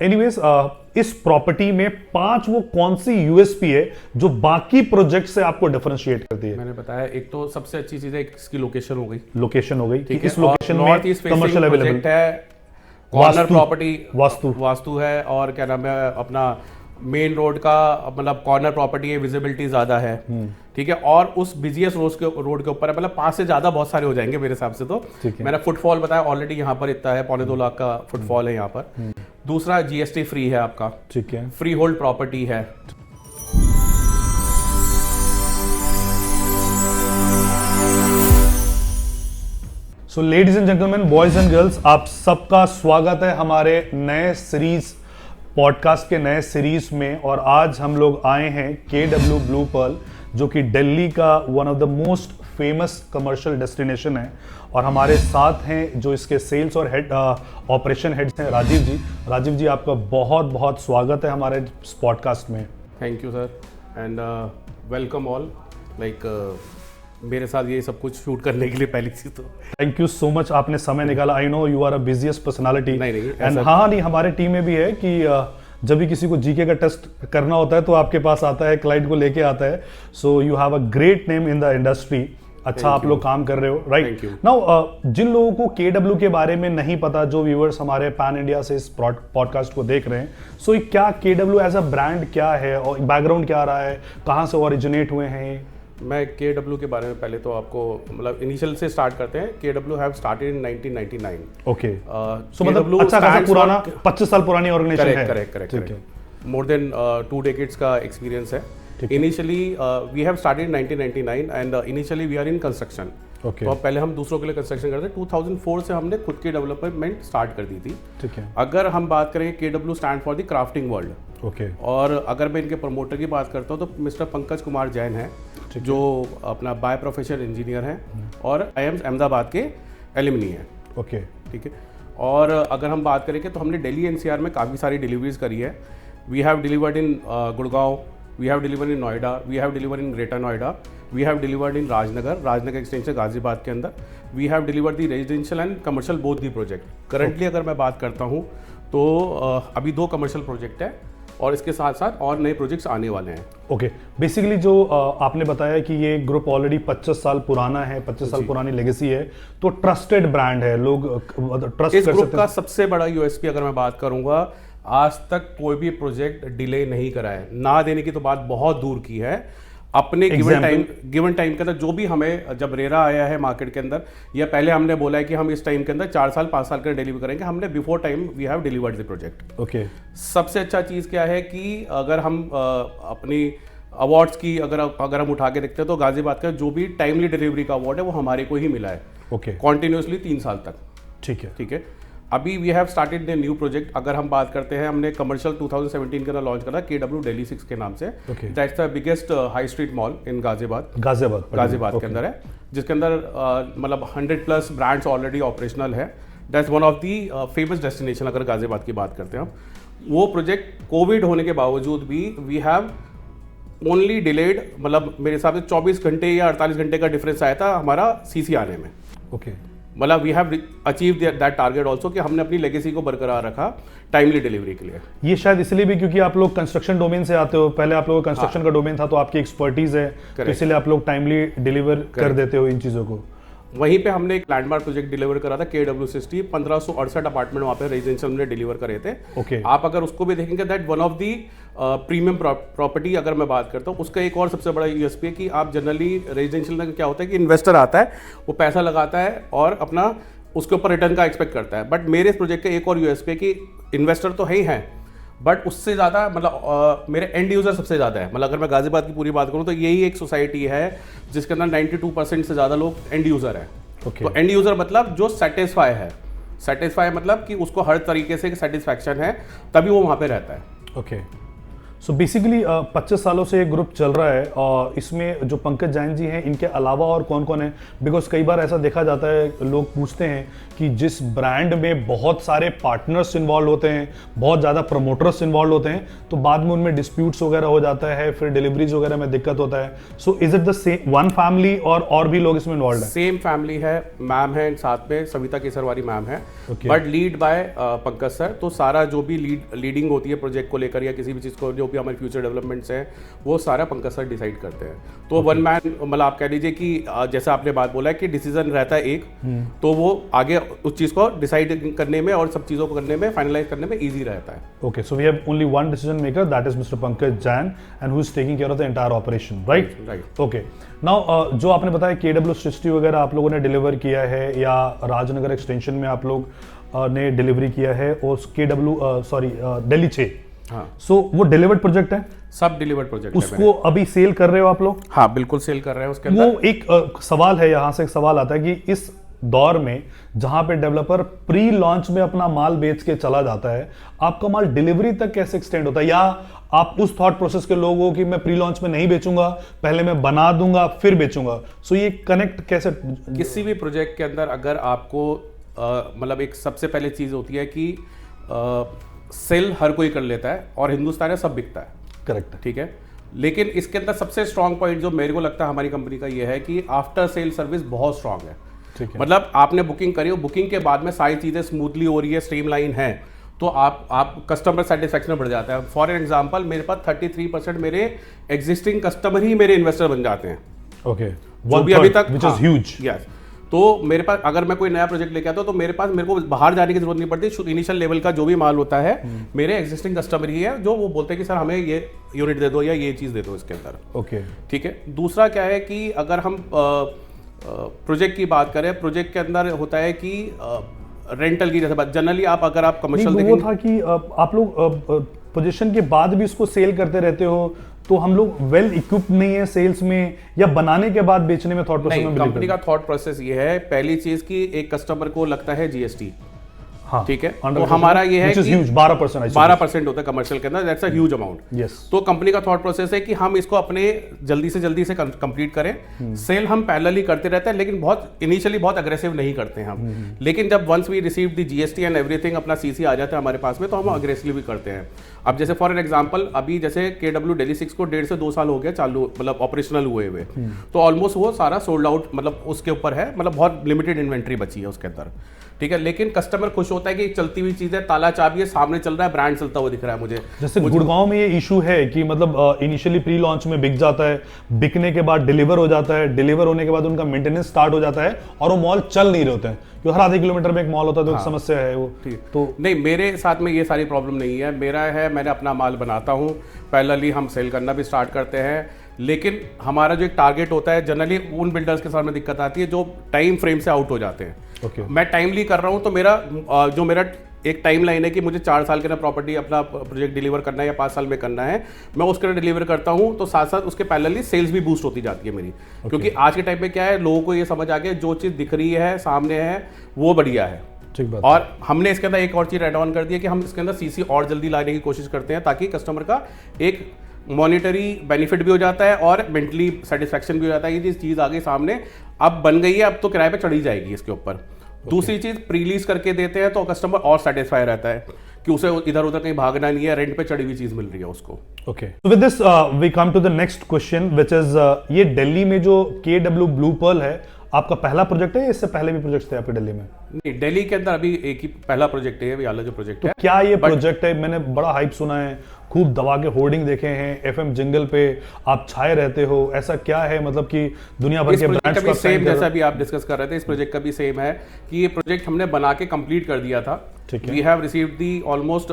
Anyways इस property में 5 वो कौन सी यूएसपी है जो बाकी प्रोजेक्ट से आपको डिफरेंशिएट करती है? मैंने बताया, एक तो सबसे अच्छी चीज है इसकी लोकेशन हो गई। लोकेशन हो गई कि ठीक इस है, लोकेशन में north east commercial facing available project है, कॉर्नर प्रॉपर्टी, वास्तु है, और क्या नाम है अपना मेन रोड का मतलब कॉर्नर प्रॉपर्टी है, विजिबिलिटी ज्यादा है। ठीक है, और उस बिजिएस्ट रोड के ऊपर है, मतलब 5 से ज्यादा बहुत सारे हो जाएंगे मेरे हिसाब से। तो मैंने फुटफॉल बताया ऑलरेडी, यहाँ पर इतना है, 2.25 लाख का फुटफॉल है यहाँ पर। दूसरा जीएसटी फ्री है आपका, ठीक है, फ्री होल्ड प्रॉपर्टी है। सो ladies and gentleman, boys and girls, आप सबका स्वागत है हमारे नए सीरीज पॉडकास्ट के नए सीरीज में। और आज हम लोग आए हैं KW ब्लू पर्ल, जो कि दिल्ली का one of the most famous commercial destination है। और हमारे साथ हैं जो इसके सेल्स और हेड ऑपरेशन हेड्स हैं, राजीव जी। राजीव जी, आपका बहुत बहुत स्वागत है हमारे पॉडकास्ट में। Thank you sir, and welcome all. मेरे साथ ये सब कुछ शूट करने के लिए पहली चीज तो थैंक यू सो मच, आपने समय निकाला। I know you are a busiest personality. नहीं एंड नहीं, हमारे टीम में भी है कि जब भी किसी को जीके का टेस्ट करना होता है तो आपके पास आता है, क्लाइंट को लेके आता है। सो you have a great name in the industry. अच्छा, आप लोग काम कर रहे हो, राइट? नाउ जिन लोगों को KW के बारे में नहीं पता, जो व्यूअर्स हमारे पैन इंडिया से इस पॉडकास्ट को देख रहे हैं, सो क्या KW एज अ ब्रांड क्या है और बैकग्राउंड क्या रहा है, कहाँ से ओरिजिनेट हुए हैं? मैं KW के बारे में पहले तो आपको मतलब इनिशियल से स्टार्ट करते हैं। KW have started in 1999। Okay, so मतलब अच्छा खासा पुराना, 25 साल पुरानी ऑर्गेनाइजेशन है। करेक्ट। मोर देन 2 डेकेड्स का एक्सपीरियंस है। Initially we have started in 1999 and initially we are in construction. तो पहले हम दूसरों के लिए कंस्ट्रक्शन करते थे। 2004 से हमने खुद की डेवलपमेंट स्टार्ट कर दी थी। ठीक है। अगर हम बात करें, KW stand for the crafting world. Okay. और अगर मैं इनके प्रमोटर की बात करता हूँ तो मिस्टर पंकज कुमार जैन है, जो अपना बाय प्रोफेशन इंजीनियर हैं और IIMS अहमदाबाद के एलुमनी हैं। ओके, ठीक है। और अगर हम बात करेंगे तो हमने दिल्ली NCR में काफ़ी सारी डिलीवरीज करी है। We have delivered in Gurgaon, we have delivered in Noida, we have delivered in greater Noida, we have delivered in Rajnagar extension Ghaziabad के अंदर। We have delivered the residential and commercial both the project. Currently अगर मैं बात करता हूँ तो अभी 2 कमर्शियल प्रोजेक्ट है और इसके साथ साथ और नए प्रोजेक्ट्स आने वाले हैं। ओके, बेसिकली जो आपने बताया कि ये ग्रुप ऑलरेडी 25 साल पुराना है, 25 साल पुरानी लेगेसी है, तो ट्रस्टेड ब्रांड है, लोग ट्रस्ट इस कर ग्रुप सकते का सबसे बड़ा USP अगर मैं बात करूंगा, आज तक कोई भी प्रोजेक्ट डिले नहीं करा है। ना देने की तो बात बहुत दूर की है। अपने गिवन टाइम के अंदर जो भी हमें, जब रेरा आया है मार्केट के अंदर, या पहले हमने बोला है कि हम इस टाइम के अंदर 4 साल 5 साल का डिलीवर करेंगे, हमने before time we have delivered the project. Okay. सबसे अच्छा चीज़ क्या है कि अगर हम अपनी अवार्ड्स की अगर हम उठा के देखते हैं तो गाजियाबाद का जो भी टाइमली डिलीवरी का अवार्ड है वो हमारे को ही मिला है। ओके। कॉन्टिन्यूसली 3 साल तक। ठीक है। अभी we have started the new project. अगर हम बात करते हैं, हमने कमर्शियल 2017 के अंदर लॉन्च करा KW Delhi 6 के नाम से। That's the biggest high street mall इन गाजियाबाद के अंदर है, जिसके अंदर मतलब 100+ ब्रांड्स ऑलरेडी ऑपरेशनल है। That's one of the famous destination अगर गाजियाबाद की बात करते हैं हम। वो प्रोजेक्ट कोविड होने के बावजूद भी वी हैव ओनली डिलेड, मतलब मेरे हिसाब से 24 घंटे या 48 घंटे का डिफरेंस आया था हमारा CC आने में। ओके, मतलब we have achieve that target also, कि हमने अपनी लेगेसी को बरकरार रखा टाइमली डिलीवरी के लिए। ये शायद इसलिए भी क्योंकि आप लोग कंस्ट्रक्शन डोमेन से आते हो, पहले आप लोगों का कंस्ट्रक्शन का डोमेन था, तो आपकी एक्सपर्टीज है, तो इसलिए आप लोग टाइमली डिलीवर कर देते हो इन चीज़ों को। वहीं पे हमने एक लैंडमार्क प्रोजेक्ट डिलीवर करा था KW 60, 1568 अपार्टमेंट वहाँ पे रेजिडेंशियल हमने डिलीवर करे थे। ओके। आप अगर उसको भी देखेंगे, that one of the premium property अगर मैं बात करता हूँ, उसका एक और सबसे बड़ा USP है कि आप जनरली रेजिडेंशियल में क्या होता है कि इन्वेस्टर आता है, वो पैसा लगाता है और अपना उसके ऊपर रिटर्न का एक्सपेक्ट करता है। बट मेरे इस प्रोजेक्ट का एक और USP है कि इन्वेस्टर तो है ही हैं, बट उससे ज़्यादा मतलब मेरे एंड यूज़र सबसे ज़्यादा है। मतलब अगर मैं गाजियाबाद की पूरी बात करूँ तो यही एक सोसाइटी है जिसके अंदर 92% से ज़्यादा लोग एंड यूज़र हैं। तो एंड यूज़र मतलब जो सेटिस्फाई है, मतलब कि उसको हर तरीके से सेटिस्फैक्शन है, तभी वो वहाँ पे रहता है। ओके। सो बेसिकली 25 सालों से ये ग्रुप चल रहा है और इसमें जो पंकज जैन जी हैं इनके अलावा और कौन कौन है? बिकॉज कई बार ऐसा देखा जाता है, लोग पूछते हैं कि जिस ब्रांड में बहुत सारे पार्टनर्स इन्वॉल्व होते हैं, बहुत ज़्यादा प्रमोटर्स इन्वॉल्व होते हैं, तो बाद में उनमें डिस्प्यूट्स वगैरह हो जाता है, फिर डिलीवरीज वगैरह में दिक्कत होता है। So is it the same one family और भी लोग इसमें इन्वॉल्व है? सेम फैमिली है, मैम है, साथ में सविता केसरवारी मैम है, but lead by Pankaj sir. तो सारा जो भी लीडिंग होती है प्रोजेक्ट को लेकर या किसी भी चीज़ को, जो भी हमारे फ्यूचर डेवलपमेंट्स हैं, वो सारा पंकज सर डिसाइड करते हैं। तो वन मैन, मतलब आप कह लीजिए कि जैसा आपने बात बोला है कि डिसीजन रहता है एक, तो वो आगे उस चीज़ को डिसाइड करने में और सब चीज़ों को करने में, फाइनलाइज करने में ईजी रहता है। Okay, so we have only one decision maker, that is mister Pankaj Jain, and who is taking care of the entire operation, right? Right. Okay, now जो आपने बताया KW 60 वगैरह आप लोगों ने डिलीवर किया है, या राजनगर एक्सटेंशन में आप लोग ने डिलीवरी किया है, और दिल्ली 6, हाँ। सो वो डिलीवर्ड प्रोजेक्ट है? सब डिलीवर्ड प्रोजेक्ट उसको अभी सेल कर रहे हो आप लोग? हाँ, बिल्कुल सेल कर रहे हैं उसके अंदर। वो एक सवाल है, यहाँ से एक सवाल आता है कि इस दौर में जहां पे डेवलपर प्री लॉन्च में अपना माल बेच के चला जाता है, आपका माल डिलीवरी तक कैसे एक्सटेंड होता है? या आप उस थॉट प्रोसेस के लोग हो कि मैं प्री लॉन्च में नहीं बेचूंगा, पहले मैं बना दूंगा फिर बेचूंगा? सो ये कनेक्ट कैसे? किसी भी प्रोजेक्ट के अंदर अगर आपको मतलब एक सबसे पहले चीज होती है कि सेल हर कोई कर लेता है और हिंदुस्तान में सब बिकता है, करेक्ट, ठीक है। लेकिन इसके अंदर सबसे स्ट्रांग पॉइंट जो मेरे को लगता है हमारी कंपनी का ये है कि आफ्टर सेल सर्विस बहुत स्ट्रांग है। मतलब आपने बुकिंग करी हो, बुकिंग के बाद में सारी चीजें स्मूथली हो रही है, स्ट्रीमलाइन है, तो आप कस्टमर सेटिस्फैक्शन बढ़ जाता है। फॉर एग्जांपल, मेरे पास 33% मेरे एग्जिस्टिंग कस्टमर ही मेरे इन्वेस्टर बन जाते हैं। ओके, जो भी अभी तक, व्हिच इज ह्यूज। यस, तो मेरे पास अगर मैं कोई नया प्रोजेक्ट लेके आता हूं तो मेरे को बाहर जाने की जरूरत नहीं पड़ती। इनिशियल लेवल का जो भी माल होता है मेरे एग्जिस्टिंग कस्टमर ही है, जो वो बोलते हैं कि सर हमें ये यूनिट दे दो या ये चीज दे दो इसके अंदर। ओके, ठीक है। दूसरा क्या है कि अगर हम प्रोजेक्ट की बात करें, प्रोजेक्ट के अंदर होता है कि रेंटल की जैसे बात, जनरली अगर आप कमर्शियल देखेंगे, वो था कि आप लोग पोजीशन के बाद भी उसको सेल करते रहते हो, तो हम लोग वेल इक्विप्ड नहीं है सेल्स में, या बनाने के बाद बेचने में थॉट प्रोसेस में? कंपनी का थॉट प्रोसेस ये है, पहली चीज की एक कस्टमर को लगता है जीएसटी, हाँ, ठीक है, तो हमारा ये है कि 12% होता है कमर्शियल के अंदर, that's a huge amount. Yes, तो कंपनी का थॉट प्रोसेस है कि हम इसको अपने जल्दी से कंप्लीट करें। सेल हम पैरेलली करते रहते हैं, लेकिन बहुत इनिशियली बहुत अग्रेसिव नहीं करते हैं हम। लेकिन जब once we receive the GST and everything, अपना सीसी आ जाता है हमारे पास में, तो हम अग्रेसिवली भी करते हैं। अब जैसे फॉर एग्जांपल, अभी जैसे KW Delhi 6 को 1.5 से 2 साल हो गया चालू, मतलब ऑपरेशनल हुए हुए, तो ऑलमोस्ट वो सारा सोल्ड आउट, मतलब उसके ऊपर है, मतलब बहुत लिमिटेड इन्वेंट्री बची है उसके अंदर, ठीक है। लेकिन कस्टमर खुश होता है कि चलती हुई चीज है, ताला चाबी है, सामने चल रहा है, ब्रांड चलता हुआ दिख रहा है मुझे। जैसे गुड़गांव में ये इशू है कि मतलब इनिशियली प्री लॉन्च में बिक जाता है, बिकने के बाद डिलीवर हो जाता है, डिलीवर होने के बाद उनका मेंटेनेंस स्टार्ट हो जाता है, और वो मॉल चल नहीं रहे होते हैं, क्योंकि हर आधे किलोमीटर में एक मॉल होता है, तो एक समस्या है वो। तो नहीं, मेरे साथ में ये सारी प्रॉब्लम नहीं है। मेरा है, मैंने अपना माल बनाता हूँ, पैरेलली हम सेल करना भी स्टार्ट करते हैं। लेकिन हमारा जो एक टारगेट होता है, जनरली उन बिल्डर्स के साथ में दिक्कत आती है जो टाइम फ्रेम से आउट हो जाते हैं। मैं टाइमली कर रहा हूँ, तो मेरा एक टाइम लाइन है कि मुझे 4 साल के अंदर प्रॉपर्टी अपना प्रोजेक्ट डिलीवर करना है या 5 साल में करना है, मैं उसके अंदर डिलीवर करता हूँ, तो साथ साथ उसके पैरेलली सेल्स भी बूस्ट होती जाती है मेरी। क्योंकि आज के टाइम पे क्या है, लोगों को ये समझ आ गया, जो चीज़ दिख रही है सामने है वो बढ़िया है। ठीक बात। और हमने इसके अंदर एक और चीज़ ऐड ऑन कर दी है कि हम इसके अंदर सीसी और जल्दी लाने की कोशिश करते हैं, ताकि कस्टमर का एक मॉनिटरी बेनिफिट भी हो जाता है और मेंटली सेटिस्फैक्शन भी हो जाता है कि जिस चीज़ आगे सामने अब बन गई है, अब तो किराए पे चढ़ी जाएगी इसके ऊपर। दूसरी चीज, प्रीलीज करके देते हैं तो कस्टमर और सेटिस्फाई रहता है कि उसे इधर उधर कहीं भागना नहीं है, रेंट पे चढ़ी हुई चीज मिल रही है उसको। Okay, so with this we come to the next question, which is ये दिल्ली में जो KW ब्लू पर्ल है, आपका पहला प्रोजेक्ट है, इससे पहले भी प्रोजेक्ट थे आपके दिल्ली में? नहीं, दिल्ली के अंदर अभी एक ही पहला प्रोजेक्ट है, वाला जो प्रोजेक्ट है। क्या ये प्रोजेक्ट है? मैंने बड़ा हाइप सुना है, खूब दबा के होर्डिंग देखे हैं, FM जिंगल पे आप छाए रहते हो, ऐसा क्या है मतलब कि दुनिया भर के ब्रांड्स का सेम, जैसा भी आप डिस्कस कर रहे थे, इस प्रोजेक्ट का भी सेम है कि ये प्रोजेक्ट हमने बना के कंप्लीट कर दिया था। We have received the almost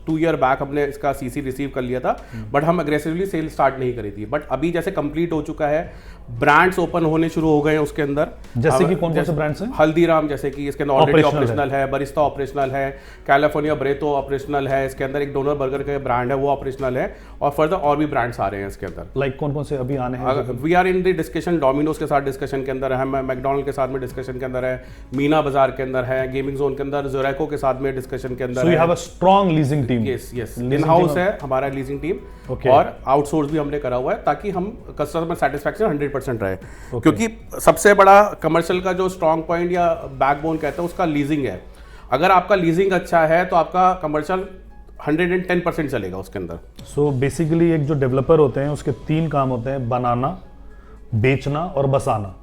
2 year back, हमने इसका सीसी रिसीव कर लिया था, बट हम अग्रेसिवली सेल स्टार्ट नहीं करी थी। बट अभी जैसे कंप्लीट हो चुका है, ब्रांड्स ओपन होने शुरू हो गए हैं उसके अंदर। जैसे कि कौन कौन से ब्रांड्स हैं? हल्दीराम जैसे कि इसके अंदर ऑलरेडी ऑपरेशनल है, बरिस्ता ऑपरेशनल है, कैलिफोर्निया ब्रेतो ऑपरेशनल है, इसके अंदर एक डोनर बर्गर का ब्रांड है वो ऑपरेशनल है, और फर्दर और भी ब्रांड्स आ रहे हैं इसके अंदर। लाइक कौन कौन से अभी आने हैं? We are in the discussion, Domino's के साथ डिस्कशन के अंदर है, मैकडोनल्ड के साथ में डिस्कशन के अंदर है, मीना बाजार के अंदर है, गेमिंग जोन के अंदर जोरैको के साथ बाद में डिस्कशन के अंदर। So you have a strong leasing team? Yes yes, in house है हमारा लीजिंग टीम और आउटसोर्स भी हमने करा हुआ है ताकि हम कस्टमर सेटिस्फैक्शन 100% रहे। क्योंकि सबसे बड़ा कमर्शियल का जो स्ट्रांग पॉइंट या बैकबोन कहते हैं उसका लीजिंग है। अगर आपका लीजिंग अच्छा है तो आपका कमर्शियल 110% चलेगा उसके अंदर। सो बेसिकली एक जो डेवलपर होते हैं उसके 3 काम होते हैं, बनाना, बेचना और बसाना।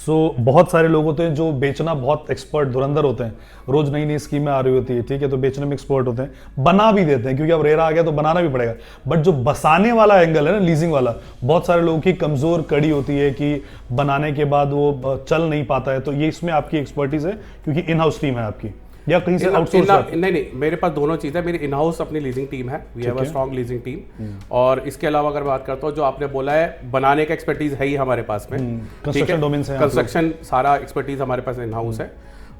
बहुत सारे लोग होते हैं जो बेचना बहुत एक्सपर्ट धुरंधर होते हैं, रोज नई नई स्कीमें आ रही होती है, ठीक है, तो बेचने में एक्सपर्ट होते हैं, बना भी देते हैं क्योंकि अब रेरा आ गया तो बनाना भी पड़ेगा। बट जो बसाने वाला एंगल है ना, लीजिंग वाला, बहुत सारे लोगों की कमजोर कड़ी होती है कि बनाने के बाद वो चल नहीं पाता है। तो ये इसमें आपकी एक्सपर्टीज है क्योंकि इन हाउस टीम है आपकी, या कहीं से आउटसोर्स? नहीं, मेरे पास दोनों चीज़ है। मेरी इन हाउस अपनी लीजिंग टीम है, we have a strong leasing team. और इसके अलावा अगर बात करता हूँ, जो आपने बोला है बनाने का एक्सपर्टीज है ही हमारे पास में, कंस्ट्रक्शन डोमेन से, कंस्ट्रक्शन सारा एक्सपर्टीज हमारे पास इन हाउस है।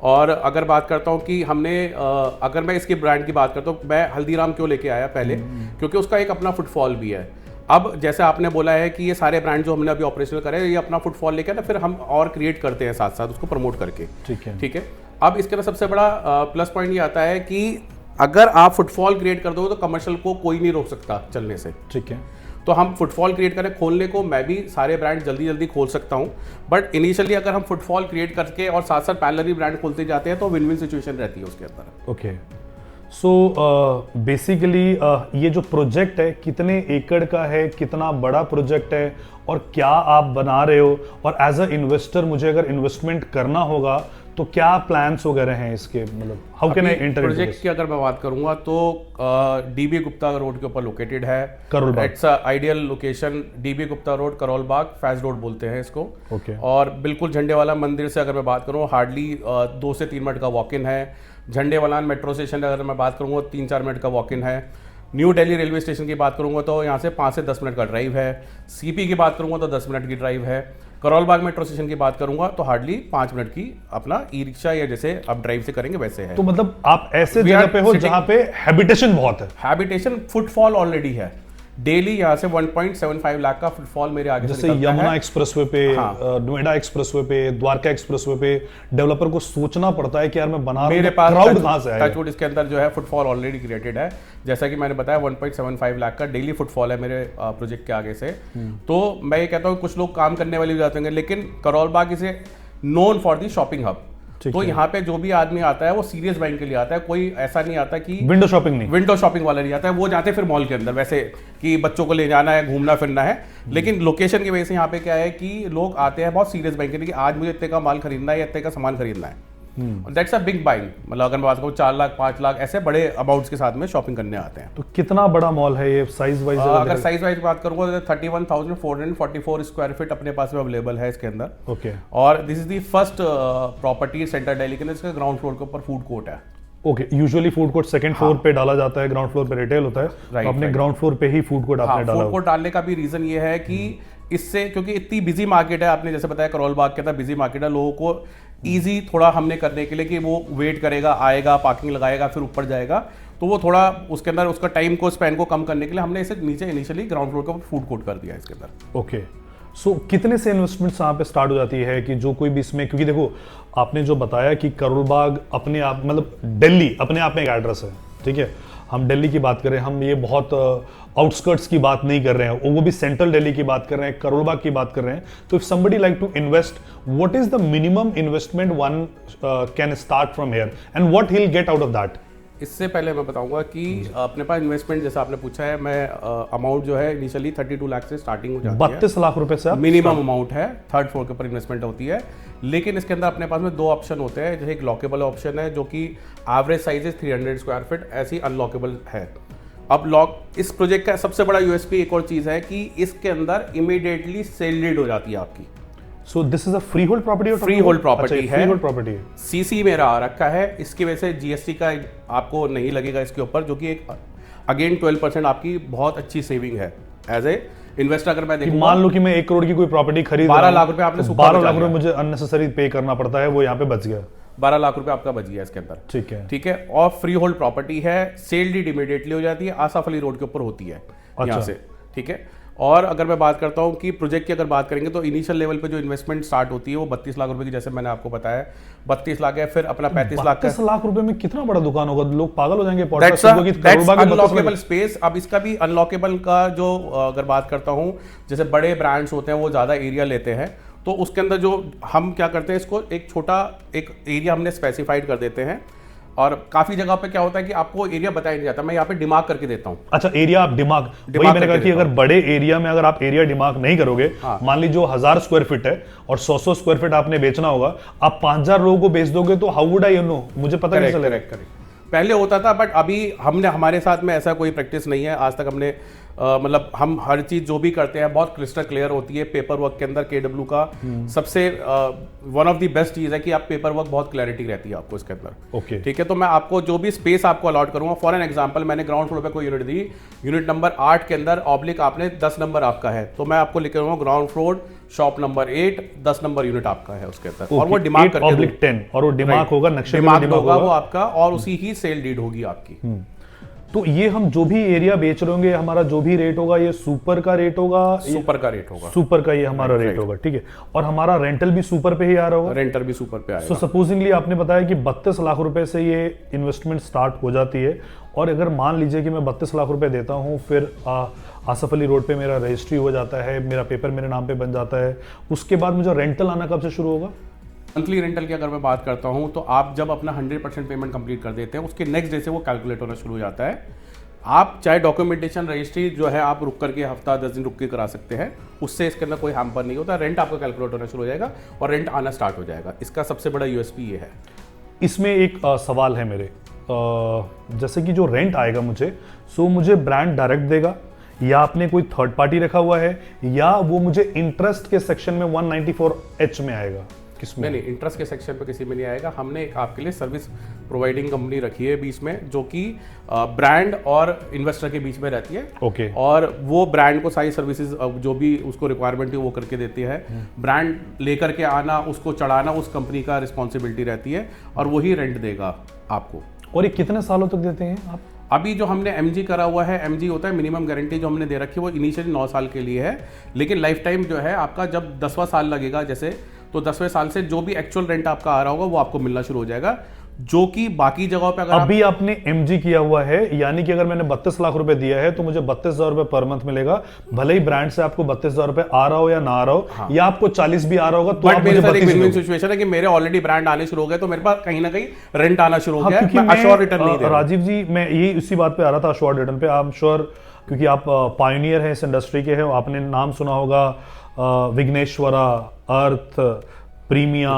और अगर बात करता हूँ कि हमने अगर मैं इसकी ब्रांड की बात करता हूँ, मैं हल्दीराम क्यों लेके आया पहले, क्योंकि उसका एक अपना फुटफॉल भी है। अब जैसे आपने बोला है कि ये सारे ब्रांड जो हमने अभी ऑपरेशनल करे, ये अपना फुटफॉल लेकर ना फिर हम और क्रिएट करते हैं साथ साथ उसको प्रमोट करके। ठीक है। अब इसके अंदर सबसे बड़ा प्लस पॉइंट ये आता है कि अगर आप फुटफॉल क्रिएट कर दोगे तो कमर्शियल को कोई नहीं रोक सकता चलने से। ठीक है। तो हम फुटफॉल क्रिएट करें, खोलने को मैं भी सारे ब्रांड जल्दी जल्दी खोल सकता हूं, बट इनिशियली अगर हम फुटफॉल क्रिएट करके और साथ साथ पैरेलली ब्रांड खोलते जाते हैं तो विन विन सिचुएशन रहती है उसके अंदर। ओके। सो बेसिकली ये जो प्रोजेक्ट है कितने एकड़ का है, कितना बड़ा प्रोजेक्ट है और क्या आप बना रहे हो, और एज अ इन्वेस्टर मुझे अगर इन्वेस्टमेंट करना होगा तो क्या प्लान्स वगैरह हैं इसके, मतलब how can I enter project की अगर मैं बात करूंगा तो डीबी गुप्ता रोड के ऊपर लोकेटेड है, Karol Bagh. It's ideal location, DB Gupta road, Karol Bagh, Faiz road बोलते हैं इसको। और बिल्कुल झंडे वाला मंदिर से अगर मैं बात करूँ हार्डली 2 से 3 मिनट का वॉक इन है। झंडे वाला मेट्रो स्टेशन अगर मैं बात करूँगा 3-4 मिनट का वॉक इन है। न्यू दिल्ली रेलवे स्टेशन की बात करूंगा तो यहाँ से 5 से 10 मिनट का ड्राइव है। सीपी की बात करूंगा तो 10 मिनट की ड्राइव है। करोल बाग मेट्रो स्टेशन की बात करूंगा तो हार्डली 5 मिनट की अपना ई रिक्शा या जैसे आप ड्राइव से करेंगे वैसे है। तो मतलब आप ऐसे जगह पे हो जहाँ पे हैबिटेशन बहुत है। हैबिटेशन, फुटफॉल ऑलरेडी है। डेली यहाँ से 1.75 लाख का फुटफॉल मेरे आगे जैसे यमुना एक्सप्रेसवे पे, नोएडा एक्सप्रेसवे पे, द्वारका एक्सप्रेसवे पे डेवलपर को सोचना पड़ता है कि यार मैं बना मेरे पास क्राउड कहां से आएगा। टचवुड इसके अंदर जो है फुटफॉल ऑलरेडी क्रिएटेड है। जैसा कि मैंने बताया 1.75 लाख का डेली फुटफॉल है मेरे प्रोजेक्ट के आगे से। तो मैं ये कहता हूँ कुछ लोग काम करने वाले भी जाते हैं, लेकिन करोल बाग इसे known for the shopping hub. तो यहाँ पे जो भी आदमी आता है वो सीरियस बाइंग के लिए आता है, कोई ऐसा नहीं आता कि विंडो शॉपिंग नहीं, विंडो शॉपिंग वाला नहीं आता है। वो जाते फिर मॉल के अंदर वैसे कि बच्चों को ले जाना है, घूमना फिरना है। लेकिन लोकेशन की वजह से यहाँ पे क्या है कि लोग आते हैं बहुत सीरियस बाइंग के लिए कि आज मुझे इतने का माल खरीदना है या इतने का सामान खरीदना है। दैट्स अ बिग बाइंग, मतलब अगर मैं बात करूँ 4 लाख 5 लाख ऐसे बड़े अमाउंट्स के साथ में शॉपिंग करने आते हैं। तो कितना बड़ा मॉल है ये साइज वाइज? अगर साइज वाइज बात करूंगा तो 31,444 स्क्वायर फीट अपने पास में अवेलेबल है इसके अंदर। ओके। और this is the first property centre Delhi के अंदर, इसका ग्राउंड फ्लोर के ऊपर फूड कोर्ट है। Okay, usually food court second floor पे डाला जाता है, ग्राउंड फ्लोर पे रिटेल होता है। तो अपने ग्राउंड फ्लोर पे ही फूड कोर्ट आपने डाला। फूड कोर्ट डालने का भी रीजन ये है कि इससे, क्योंकि इतनी बिजी मार्केट है, आपने जैसे बताया करोल बाग के अंदर बिजी मार्केट है, लोगों को इजी थोड़ा हमने करने के लिए कि वो वेट करेगा, आएगा, पार्किंग लगाएगा, फिर ऊपर जाएगा, तो वो थोड़ा उसके अंदर उसका टाइम को स्पेन को कम करने के लिए हमने इसे नीचे इनिशियली ग्राउंड फ्लोर का फूड कोर्ट कर दिया इसके अंदर। ओके। सो कितने से इन्वेस्टमेंट्स यहाँ पे स्टार्ट हो जाती है कि जो कोई भी इसमें, क्योंकि देखो आपने जो बताया कि करोल बाग अपने आप, मतलब दिल्ली अपने आप में एक एड्रेस है, ठीक है, हम दिल्ली की बात करें, हम ये बहुत आउटस्कर्ट्स की बात नहीं कर रहे हैं, वो भी सेंट्रल दिल्ली की बात कर रहे हैं, करोल बाग की बात कर रहे हैं। तो if somebody like to invest, what is the minimum investment one can start from here and what he will get out of that? इससे पहले मैं बताऊंगा कि अपने पास इन्वेस्टमेंट जैसा आपने पूछा है, मैं अमाउंट जो है इनिशियली 32 लाख से स्टार्टिंग हो जाती है। 32 लाख रुपए से मिनिमम अमाउंट है, 3rd फ्लोर के ऊपर इन्वेस्टमेंट होती है। लेकिन इसके अंदर अपने पास में 2 ऑप्शन होते हैं। जैसे एक लॉकेबल ऑप्शन है जो कि एवरेज साइज है 300 स्क्वायर फीट, ऐसी अनलॉकेबल है। अब इस प्रोजेक्ट का सबसे बड़ा यूएसपी एक और चीज है कि इसके अंदर इमीडिएटली सेल डीड हो जाती है आपकी। So this is a free hold property? Free hold property है, फ्री होल्ड प्रॉपर्टी है। सीसी मेरा आ रखा है, इसकी वजह से जीएसटी का आपको नहीं लगेगा इसके ऊपर, जो कि एक अगेन 12% आपकी बहुत अच्छी सेविंग है एज ए इन्वेस्टर। अगर मैं देखूं, मान लो कि मैं 1 करोड़ की कोई प्रॉपर्टी खरीद 12 लाख रुपए आपने, 12 लाख रुपए मुझे अननेसेसरी पे करना पड़ता है, वो यहाँ पे बच गया। 12 लाख रुपए आपका बच गया इसके अंदर। ठीक है, ठीक है। और फ्री होल्ड प्रॉपर्टी है, सेल डीड इमीडिएटली हो जाती है, आसाफ अली रोड के ऊपर होती है यहाँ से। ठीक है। और अगर मैं बात करता हूँ कि प्रोजेक्ट की अगर बात करेंगे तो इनिशियल लेवल पे जो इन्वेस्टमेंट स्टार्ट होती है वो 32 लाख रुपए की, जैसे मैंने आपको बताया 32 लाख है, फिर अपना 35 लाख का। 32 लाख रुपए में कितना बड़ा दुकान होगा, लोग पागल हो जाएंगे। अनलॉकेबल स्पेस। अब इसका भी अनलॉकेबल का जो अगर बात करता हूँ, जैसे बड़े ब्रांड्स होते हैं वो ज़्यादा एरिया लेते हैं, तो उसके अंदर जो हम क्या करते हैं, इसको एक छोटा एक एरिया हमने स्पेसिफाइड कर देते हैं। और काफी जगह पे क्या होता है कि आपको एरिया बताया नहीं जाता, मैं यहाँ पे डिमार्क करके देता हूँ। अच्छा, एरिया आप डिमार्क, वही मैंने कहा कि अगर बड़े एरिया में अगर आप एरिया डिमार्क नहीं करोगे, मान लीजिए 1000 स्क्वायर फीट है और 100 स्क्वायर फीट आपने बेचना होगा, आप 5000 लोगों को बेच दोगे तो हाउ वुड आई नो, मुझे पता नहीं चलेगा। पहले होता था, बट अभी हमने, हमारे साथ में ऐसा कोई प्रैक्टिस नहीं है आज तक। हमने मतलब हम हर चीज जो भी करते हैं बहुत क्रिस्टल क्लियर होती है। पेपर वर्क के अंदर KW का सबसे वन ऑफ द बेस्ट चीज है कि आप पेपर वर्क बहुत क्लैरिटी रहती है आपको इसके अंदर। ओके, ठीक है, तो मैं आपको जो भी स्पेस आपको अलॉट करूंगा, फॉर एन एग्जांपल मैंने ग्राउंड फ्लोर पे कोई यूनिट दी, यूनिट नंबर 8 के अंदर ऑब्लिक आपने 10 नंबर आपका है, तो मैं आपको लिख रहा हूँ ground floor shop number 8, 10 number unit आपका है उसके अंदर। और वो डिमार्क करके 10 और वो डिमार्क होगा, नक्शे में डिमार्क होगा वो आपका, और उसी ही सेल डीड होगी आपकी। तो ये हम जो भी एरिया बेच रहे होंगे, हमारा जो भी रेट होगा, ये सुपर का रेट होगा, सुपर का रेट होगा, सुपर का ये हमारा रेट होगा। ठीक है, और हमारा रेंटल भी सुपर पे ही आ रहा होगा, रेंटल भी सुपर पे आएगा। सो सपोजिंगली आपने बताया कि 32 लाख रुपए से ये इन्वेस्टमेंट स्टार्ट हो जाती है, और अगर मान लीजिए कि मैं 32 लाख रुपए देता हूँ, फिर आसफ अली रोड पे मेरा रजिस्ट्री हो जाता है, मेरा पेपर मेरे नाम पे बन जाता है, उसके बाद मुझे रेंटल आना कब से शुरू होगा? मंथली रेंटल की अगर मैं बात करता हूं, तो आप जब अपना 100% पेमेंट कंप्लीट कर देते हैं, उसके नेक्स्ट डे से वो कैलकुलेट होना शुरू हो जाता है। आप चाहे डॉक्यूमेंटेशन रजिस्ट्री जो है आप रुक करके हफ्ता 10 दिन रुक के करा सकते हैं, उससे इसके अंदर कोई हैम्पर नहीं होता। रेंट आपका कैलकुलेट होना शुरू हो जाएगा और रेंट आना स्टार्ट हो जाएगा। इसका सबसे बड़ा USP ये है। इसमें एक सवाल है मेरे, जैसे कि जो रेंट आएगा मुझे, सो मुझे ब्रांड डायरेक्ट देगा, या आपने कोई थर्ड पार्टी रखा हुआ है, या वो मुझे इंटरेस्ट के सेक्शन में 194H में आएगा? किसमें? नहीं, इंटरेस्ट के सेक्शन पे किसी में नहीं आएगा। हमने एक आपके लिए सर्विस प्रोवाइडिंग कंपनी रखी है बीच में, जो कि ब्रांड और इन्वेस्टर के बीच में रहती है। ओके, और वो ब्रांड को सारी सर्विसेज जो भी उसको रिक्वायरमेंट है वो करके देती है। ब्रांड लेकर के आना, उसको चढ़ाना उस कंपनी का रिस्पॉन्सिबिलिटी रहती है, और वही रेंट देगा आपको। और ये कितने सालों तक देते हैं आप? अभी जो हमने MG करा हुआ है, MG होता है मिनिमम गारंटी जो हमने दे रखी है, वो इनिशियली 9 साल के लिए है, लेकिन लाइफ टाइम जो है आपका जब 10वां साल लगेगा जैसे, तो 10वें साल से जो भी एक्चुअल रेंट आपका आ रहा होगा वो आपको मिलना शुरू हो जाएगा, जो कि बाकी जगहों पे अगर अभी आपने MG किया हुआ है, यानी कि अगर मैंने 32 लाख रुपए दिया है तो मुझे 32,000 रुपए पर मंथ मिलेगा, भले ही ब्रांड से आपको 32,000 रुपए आ रहा हो या ना आ रहा हो। हाँ। या आपको 40 भी आ रहा होगा तो आप मुझे 32 सिचुएशन है कि मेरे ऑलरेडी ब्रांड आने शुरू हो गए, तो मेरे पास कहीं ना कहीं रेंट आना शुरू हो गया। मैं अश्योर रिटर्न नहीं दे रहा। राजीव जी, मैं यही उसी बात पे आ रहा था, अश्योर रिटर्न पे। आई एम श्योर, क्योंकि आप पायोनियर हैं इस इंडस्ट्री के हैं, आपने नाम सुना होगा विघ्नेश्वरा, अर्थ, प्रीमिया,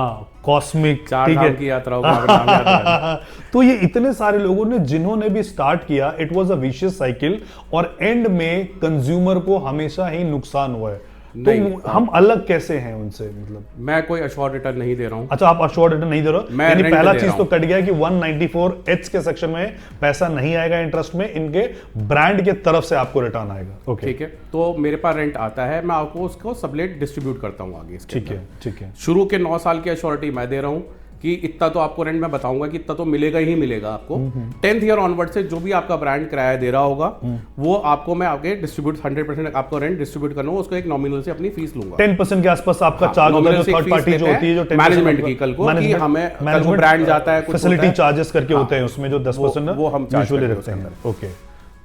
कॉस्मिक, ठीक है, की यात्राओं का तो ये इतने सारे लोगों ने जिन्होंने भी स्टार्ट किया, it was a vicious cycle, और एंड में कंज्यूमर को हमेशा ही नुकसान हुआ है। तो हम अलग कैसे हैं उनसे? मतलब मैं कोई अश्योर्ड रिटर्न नहीं दे रहा हूं। अच्छा, आप अश्योर्ड रिटर्न नहीं दे रहे हो, यानी पहला चीज तो कट गया कि 194H के सेक्शन में पैसा नहीं आएगा इंटरेस्ट में, इनके ब्रांड के तरफ से आपको रिटर्न आएगा। ओके, ठीक है, तो मेरे पास रेंट आता है, मैं आपको उसको सबलेट डिस्ट्रीब्यूट करता हूं आगे। ठीक है, ठीक है। शुरू के 9 साल की अश्योरिटी मैं दे रहा हूं कि इतना तो आपको रेंट मैं बताऊंगा कि इतना तो मिलेगा ही मिलेगा आपको। 10th ईयर ऑनवर्ड से जो भी आपका ब्रांड किराया दे रहा होगा, वो आपको मैं आगे डिस्ट्रीब्यूट 100% आपको रेंट डिस्ट्रीब्यूट करना, उसको एक नॉमिनल से अपनी फीस लूंगा। 10% के आसपास आपका चार्ज होगा, जो थर्ड पार्टी जो होती है, जो मैनेजमेंट की, कल को कि हमें कल को ब्रांड जाता है, फैसिलिटी चार्जेस करके होते हैं, उसमें जो 10% वो हम यूजुअली रखते हैं। Okay,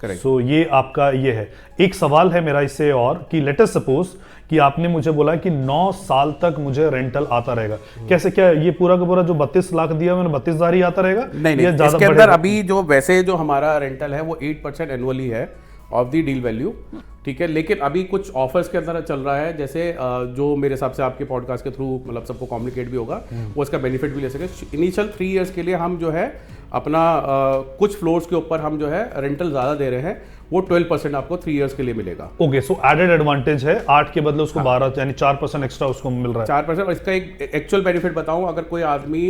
correct. सो ये आपका ये है। एक सवाल है मेरा इससे और, कि लेट अस सपोज कि आपने मुझे बोला कि 9 साल तक मुझे रेंटल आता रहेगा, कैसे? क्या ये पूरा का पूरा जो 32 लाख दिया मैंने 32,000 ही आता रहेगा? नहीं, इसके अंदर अभी जो वैसे जो हमारा रेंटल है वो 8% एनुअली है ऑफ द डील वैल्यू, ठीक है। लेकिन अभी कुछ ऑफर्स के अंदर चल रहा है, जैसे जो मेरे हिसाब से आपके पॉडकास्ट के थ्रू मतलब सबको कम्युनिकेट भी होगा, वो इसका बेनिफिट भी ले सके। इनिशियल 3 इयर्स के लिए हम जो है अपना कुछ फ्लोर्स के ऊपर हम जो है रेंटल ज़्यादा दे रहे हैं, वो 12% आपको 3 इयर्स के लिए मिलेगा। ओके, सो एडेड एडवांटेज है, 8 के बदले उसको 12, यानी 4% एक्स्ट्रा उसको मिल रहा है। 4%। और इसका एक एक्चुअल बेनिफिट बताऊं, अगर कोई आदमी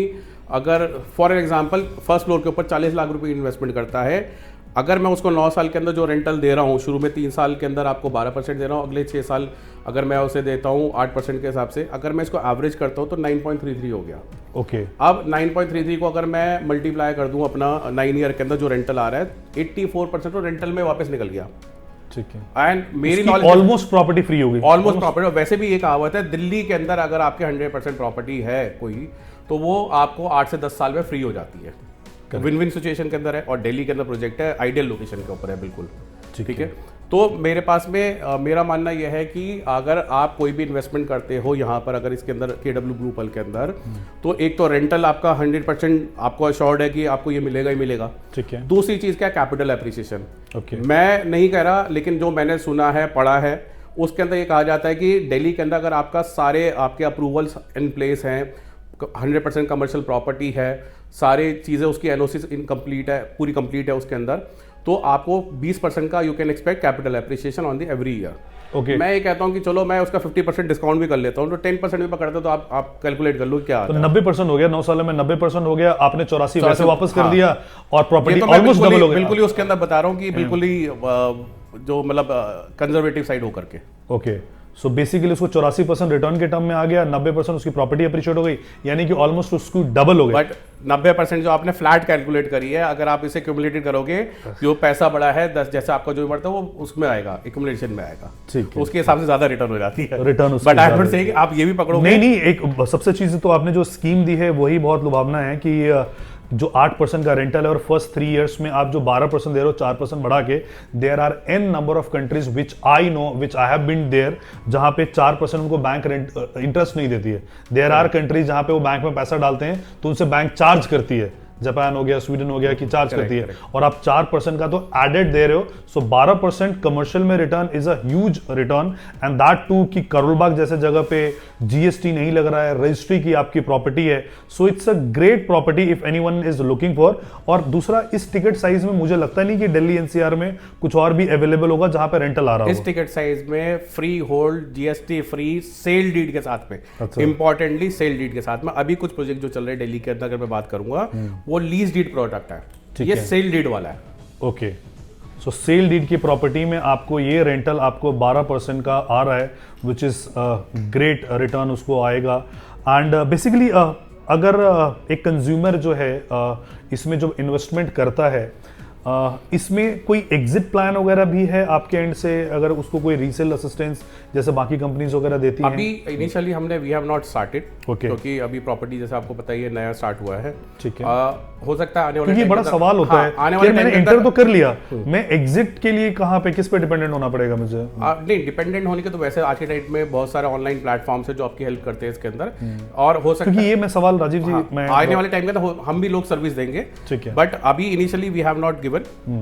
अगर फॉर एग्जांपल फर्स्ट फ्लोर के ऊपर 40 लाख रुपए इन्वेस्टमेंट करता है, अगर मैं उसको 9 साल के अंदर जो रेंटल दे रहा हूँ, शुरू में 3 साल के अंदर आपको 12% दे रहा हूँ, अगले 6 साल अगर मैं उसे देता हूँ 8% के हिसाब से, अगर मैं इसको एवरेज करता हूँ तो 9.33 हो गया। ओके, अब 9.33 को अगर मैं मल्टीप्लाई कर दूं अपना 9 ईयर के अंदर जो रेंटल आ रहा है, 84% तो रेंटल में वापस निकल गया। ठीक है। एंड मेरी नॉलेज ऑलमोस्ट प्रॉपर्टी फ्री होगी, ऑलमोस्ट प्रॉपर्टी। वैसे भी एक कहावत है, दिल्ली के अंदर अगर आपके 100% प्रॉपर्टी है कोई, तो वो आपको 8 से 10 साल में फ्री हो जाती है। विन विन सिचुएशन के अंदर है, और दिल्ली के अंदर प्रोजेक्ट है, आइडियल लोकेशन के ऊपर है बिल्कुल। ठीक है। तो मेरे पास में मेरा मानना यह है कि अगर आप कोई भी इन्वेस्टमेंट करते हो यहाँ पर, अगर इसके अंदर KW ब्लू पल के अंदर, तो एक तो रेंटल आपका 100% आपको अश्योर्ड है कि आपको ये मिलेगा ही मिलेगा। ठीक है। दूसरी चीज़ क्या, कैपिटल एप्रिसिएशन। ओके। मैं नहीं कह रहा, लेकिन जो मैंने सुना है, पढ़ा है, उसके अंदर ये कहा जाता है कि दिल्ली के अंदर अगर आपका सारे आपके अप्रूवल्स इन प्लेस हैं, 100% कमर्शियल प्रॉपर्टी है, सारी चीज़ें उसकी एनओसी इनकम्प्लीट है, पूरी कंप्लीट है उसके अंदर, तो आपको 20% का you can expect capital appreciation on the every year. Okay. मैं ये कहता हूँ कि चलो मैं उसका 50% डिस्काउंट भी कर लेता हूँ, तो 10% भी पकड़ते हो, तो आप कैलकुलेट कर लो क्या तो 90% हो गया, 9 सालों में 90% हो गया, आपने 84 वैसे वापस कर हाँ। दिया, और प्रॉपर्टी तो ऑलमोस्ट डबल हो गया। बिल्कुल ही उसके अंदर बता रहा हूँ कि बिल्कुल ही जो मतलब कंजर्वेटिव साइड हो करके। ओके। सो बेसिकली उसको 84% रिटर्न के टर्म में आ गया, 90% उसकी प्रॉपर्टी अप्रिशिएट हो गई, यानी कि ऑलमोस्ट उसको डबल हो गया। बट 90% जो आपने फ्लैट कैलकुलेट करी है, अगर आप इसे क्यूमुलेटेड करोगे, जो पैसा बढ़ा है 10 जैसा आपका जो बढ़ता है वो उसमें आएगा, एक्यूमुलेशन में आएगा। ठीक है। तो उसके हिसाब से ज्यादा रिटर्न हो जाती है return. But I would say आप ये भी पकड़ोगे। नहीं, एक सबसे चीज तो आपने जो स्कीम दी है वही बहुत लुभावना है कि जो 8% का रेंटल है और फर्स्ट 3 इयर्स में आप जो 12% दे रहे हो, 4% बढ़ा के, there are an number of countries which I know, which I have been there, जहां पे 4% उनको बैंक रेंट इंटरेस्ट नहीं देती है। देयर आर कंट्रीज जहां पे वो बैंक में पैसा डालते हैं तो उनसे बैंक चार्ज करती है, जापान हो गया, स्वीडन हो गया, कि चार्ज करती है, और आप 4% का तो एडेड दे रहे हो। सो 12% कमर्शियल में return is a huge return, and that too कि करोल बाग जैसे जगह पे जीएसटी नहीं लग रहा है, रजिस्ट्री की आपकी प्रॉपर्टी है। So it's a great property if anyone is looking for. और दूसरा, इस टिकट साइज में मुझे लगता नहीं कि दिल्ली एनसीआर में कुछ और भी अवेलेबल होगा जहां पे रेंटल आ रहा होगा। इस टिकट साइज में free hold, GST free, sale deed के साथ में, इंपॉर्टेंटली सेल डीड के साथ में। अभी कुछ प्रोजेक्ट जो चल रहे हैं दिल्ली के अंदर, अगर मैं बात करूंगा, वो लीज डीड प्रोडक्ट है, ये सेल डीड वाला है। ओके। सो सेल डीड की प्रॉपर्टी में आपको ये रेंटल आपको 12% का आ रहा है, विच इज ग्रेट रिटर्न उसको आएगा। एंड बेसिकली अगर एक कंज्यूमर जो है इसमें जो इन्वेस्टमेंट करता है, इसमें कोई एग्जिट प्लान वगैरह भी है आपके एंड से, अगर उसको कोई रीसेल असिस्टेंस जैसे बाकी कंपनीज वगैरह देती हैं? अभी इनिशियली हमने वी हैव नॉट स्टार्टेड, क्योंकि अभी प्रॉपर्टी जैसे आपको पता ही है नया स्टार्ट हुआ है। ठीक है। हो सकता है आने वाले, ये बड़ा सवाल होता है, आने वाले मैंने एंटर तो कर लिया, मैं एग्जिट के लिए कहाँ पे, किस पे डिपेंडेंट होना पड़ेगा मुझे? नहीं, डिपेंडेंट होने के तो वैसे आज के टाइम में बहुत सारे ऑनलाइन प्लेटफॉर्म्स है जो आपकी हेल्प करते हैं इसके अंदर, और हो सकता है ये मैं सवाल राजीव जी, मैं आने वाले टाइम में तो हम भी लोग सर्विस देंगे। ठीक है। बट अभी initially we have not given.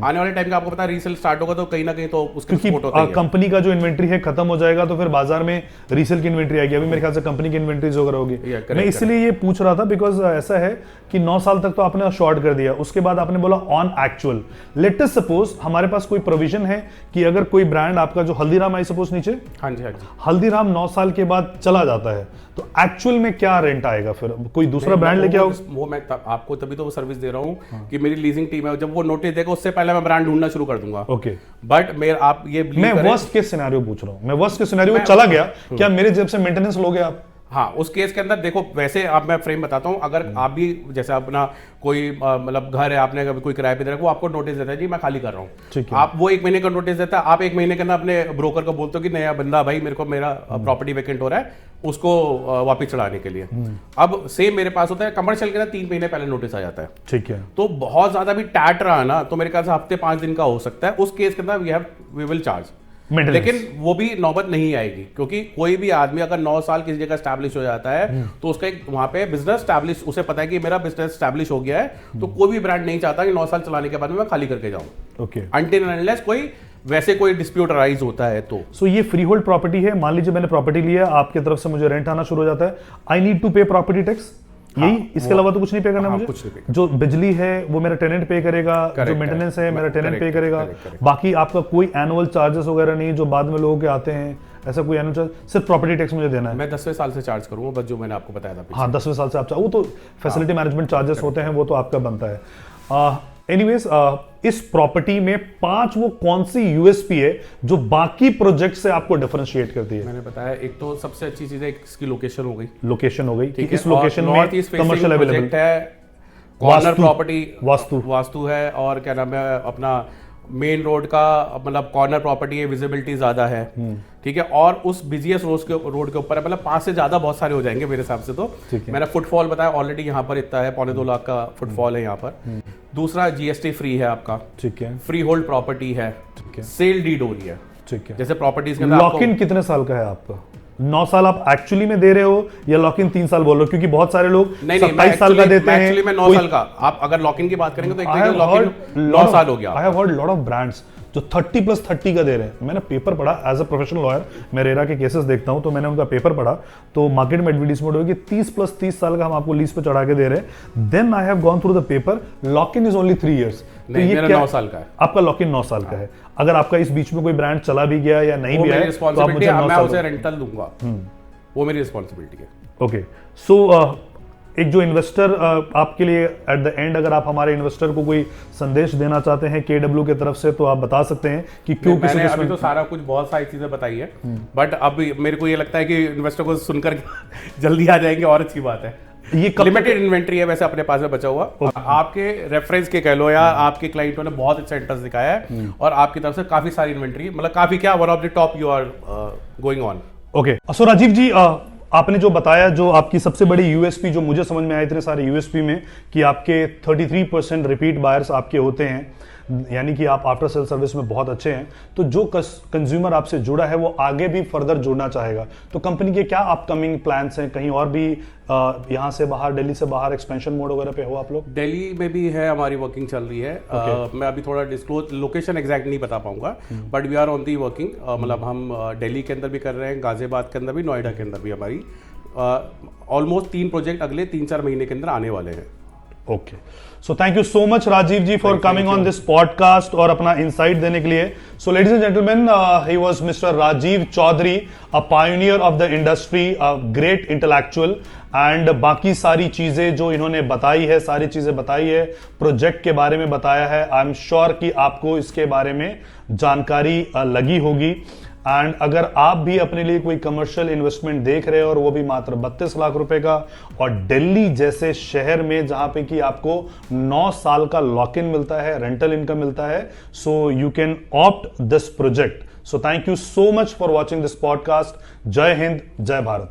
आने वाले टाइम का आपको पता है रीसेल स्टार्ट होगा तो कहीं ना कहीं तो उसकी सपोर्ट होता है। कंपनी का जो इन्वेंट्री है खत्म हो जाएगा तो फिर बाजार में रीसेल की इन्वेंट्री आएगी। अभी मेरे ख्याल से कंपनी की इन्वेंट्रीज वगैरह होगी। मैं इसलिए ये पूछ रहा था बिकॉज ऐसा है कि 9 साल तक तो आपने शॉर्ट कर दिया, उसके बाद आपने बोला on actual. Let us suppose हमारे पास कोई प्रोविजन है कि अगर कोई ब्रांड आपका जो हल्दीराम आई सपोज नीचे, हाँ जी, हल्दीराम 9 साल के बाद चला जाता है, तो एक्चुअल में क्या रेंट आएगा? फिर कोई दूसरा ब्रांड लेके आओ? वो मैं आपको तभी तो वो सर्विस दे रहा हूँ कि मेरी लीजिंग टीम है, जब वो नोटिस देगा उससे पहले मैं ब्रांड ढूंढना शुरू कर दूंगा। ओके। बट मेरे आप ये मैं वर्स्ट केस सिनेरियो पूछ रहा हूँ, मैं वर्स्ट केस सिनेरियो चला गया, क्या मेरे जेब से मेंटेनेंस लोगे आप? हाँ, उस केस के अंदर देखो, वैसे आप मैं फ्रेम बताता हूँ, अगर आप भी जैसे अपना कोई मतलब घर है, आपने कभी कोई किराए पे दे रखा, वो आपको नोटिस देता है जी मैं खाली कर रहा हूँ, आप वो 1 महीने का नोटिस देता है, आप 1 महीने के अंदर अपने ब्रोकर को बोलते हो कि नया बंदा भाई मेरे को मेरा प्रॉपर्टी वेकेंट हो रहा है, उसको वापस चढ़ाने के लिए। अब सेम मेरे पास होता है कमर्शियल के अंदर 3 महीने पहले नोटिस आ जाता है। ठीक है। तो बहुत ज्यादा भी टैट रहा ना, तो मेरे ख्याल से हफ्ते 5 दिन का हो सकता है, उस केस के अंदर वी विल चार्ज। लेकिन वो भी नौबत नहीं आएगी, क्योंकि कोई भी आदमी अगर 9 साल किसी जगह स्टैब्लिश हो जाता है तो उसका एक वहां पे बिजनेस स्टैब्लिश, उसे पता है कि मेरा बिजनेस स्टैब्लिश हो गया है, तो कोई भी ब्रांड नहीं चाहता कि 9 साल चलाने के बाद में मैं खाली करके जाऊं। ओके। अनटिल एंड अनलेस कोई वैसे कोई डिस्प्यूट अराइज होता है तो। सो ये फ्री होल्ड प्रॉपर्टी है, मान लीजिए मैंने प्रॉपर्टी लिया, आपकी तरफ से मुझे रेंट आना शुरू हो जाता है, आई नीड टू पे प्रॉपर्टी टैक्स, यही? इसके अलावा तो कुछ नहीं पे करना मुझे? कुछ नहीं। जो बिजली है वो मेरा टेनेंट पे करेगा, जो मेंटेनेंस है मेरा टेनेंट पे करेगा, बाकी आपका कोई एनुअल चार्जेस वगैरह नहीं जो बाद में लोगों के आते हैं, ऐसा कोई एनुअल चार्ज, सिर्फ प्रॉपर्टी टैक्स मुझे देना है? मैं 10वें साल से चार्ज करूंगा, बस जो मैंने आपको बताया था। हाँ, 10वें साल से आप, वो तो फैसिलिटी मैनेजमेंट चार्जेस होते हैं, वो तो आपका बनता है। एनीवेज, इस प्रॉपर्टी में 5 वो कौन सी यूएसपी है जो बाकी प्रोजेक्ट से आपको डिफरेंशिएट करती है? मैंने बताया, एक तो सबसे अच्छी चीज है इसकी लोकेशन हो गई। लोकेशन हो गई कि इस लोकेशन में कमर्शियल अवेलेबल है, कॉर्नर प्रॉपर्टी, वास्तु है, और क्या नाम है अपना मेन रोड का मतलब कॉर्नर प्रॉपर्टी है, विजिबिलिटी ज्यादा है, ठीक है, और उस बिजिएस्ट रोड के ऊपर है, मतलब 5 से ज्यादा बहुत सारे हो जाएंगे मेरे हिसाब से। तो मैंने फुटफॉल बताया ऑलरेडी, यहाँ पर इतना है, 2.25 लाख का फुटफॉल है यहाँ पर। दूसरा जीएसटी फ्री है आपका, ठीक है, फ्री होल्ड प्रॉपर्टी है, सेल डीड हो रही है, ठीक है। जैसे प्रॉपर्टीज के अंदर लॉक इन कितने साल का है आपका? 9 साल आप एक्चुअली में दे रहे हो या लॉक इन 3 साल बोल रहे हो? क्योंकि बहुत सारे लोग 27 साल का देते हैं। एक्चुअली मैं 9 साल का, आप अगर लॉक इन की बात करेंगे तो एक लॉक इन 9 साल हो गया। I have heard lot of brands जो 30+30 का दे रहे हैं। मैंने पेपर पढ़ा एज अ प्रोफेशनल लॉयर, मैं रेरा के केसेस देखता हूं, तो मैंने उनका पेपर पढ़ा, तो मार्केट में एडवर्टाइजमेंट होगी 30+30 साल का हम आपको लीज पे चढ़ा के दे रहे हैं। Then I have gone through the paper, lock in is only 3 years। तो ये मेरा 9 साल का है। आपका लॉक इन 9 साल का है। अगर आपका इस बीच में कोई ब्रांड चला भी गया या नहीं भी है तो आप मुझे 9 साल उसे रेंटल दूंगा, वो मेरी रिस्पॉन्सिबिलिटी है। ओके, सो एक जो इन्वेस्टर आपके लिए एट द एंड, अगर आप हमारे इन्वेस्टर को कोई संदेश देना चाहते हैं केडब्ल्यू की तरफ से, तो आप बता सकते हैं कि क्यों मैंने अभी तो सारा कुछ बहुत सारी चीजें बताई है, बट अब मेरे को ये लगता है कि इन्वेस्टर को सुनकर जल्दी आ जाएंगे और अच्छी बात है। ये लिमिटेड इन्वेंट्री है वैसे अपने पास में बचा हुआ, आपके रेफरेंस के कह लो या आपके क्लाइंटों ने बहुत अच्छा इंटरेस्ट दिखाया है और आपकी तरफ से काफी सारी इन्वेंट्री, मतलब काफी क्या, one of the top you are going on. Okay, so Rajiv ji, आपने जो बताया, जो आपकी सबसे बड़ी यूएसपी जो मुझे समझ में आया इतने सारे यूएसपी में, कि आपके 33% रिपीट बायर्स आपके होते हैं, यानी कि आप आफ्टर सेल सर्विस में बहुत अच्छे हैं। तो जो कंज्यूमर आपसे जुड़ा है वो आगे भी फर्दर जुड़ना चाहेगा, तो कंपनी के क्या अपकमिंग प्लान्स हैं? कहीं और भी यहाँ से बाहर, दिल्ली से बाहर एक्सपेंशन मोड वगैरह पे हो आप लोग? दिल्ली में भी है, हमारी वर्किंग चल रही है। मैं अभी थोड़ा डिस्क्लोज लोकेशन एग्जैक्ट नहीं बता पाऊंगा, but we are on the working. मतलब हम दिल्ली के अंदर भी कर रहे हैं, गाजियाबाद के अंदर भी, नोएडा के अंदर भी हमारी ऑलमोस्ट 3 प्रोजेक्ट अगले 3-4 महीने के अंदर आने वाले हैं। Okay, so thank you so much Rajeev ji for coming on this podcast और अपना इंसाइट देने के लिए। So ladies and gentleman, he was mister Rajeev Chaudhary, a pioneer of the industry, a great intellectual, and बाकी सारी चीजें जो इन्होंने बताई है, सारी चीजें बताई है, प्रोजेक्ट के बारे में बताया है। आई एम श्योर कि आपको इसके बारे में जानकारी लगी होगी। एंड अगर आप भी अपने लिए कोई कमर्शियल इन्वेस्टमेंट देख रहे हो और वो भी मात्र 32 लाख रुपए का, और दिल्ली जैसे शहर में जहां पे कि आपको 9 साल का लॉक इन मिलता है, रेंटल इनकम मिलता है, so you can opt this project. So thank you so much for watching this podcast. जय हिंद, जय भारत।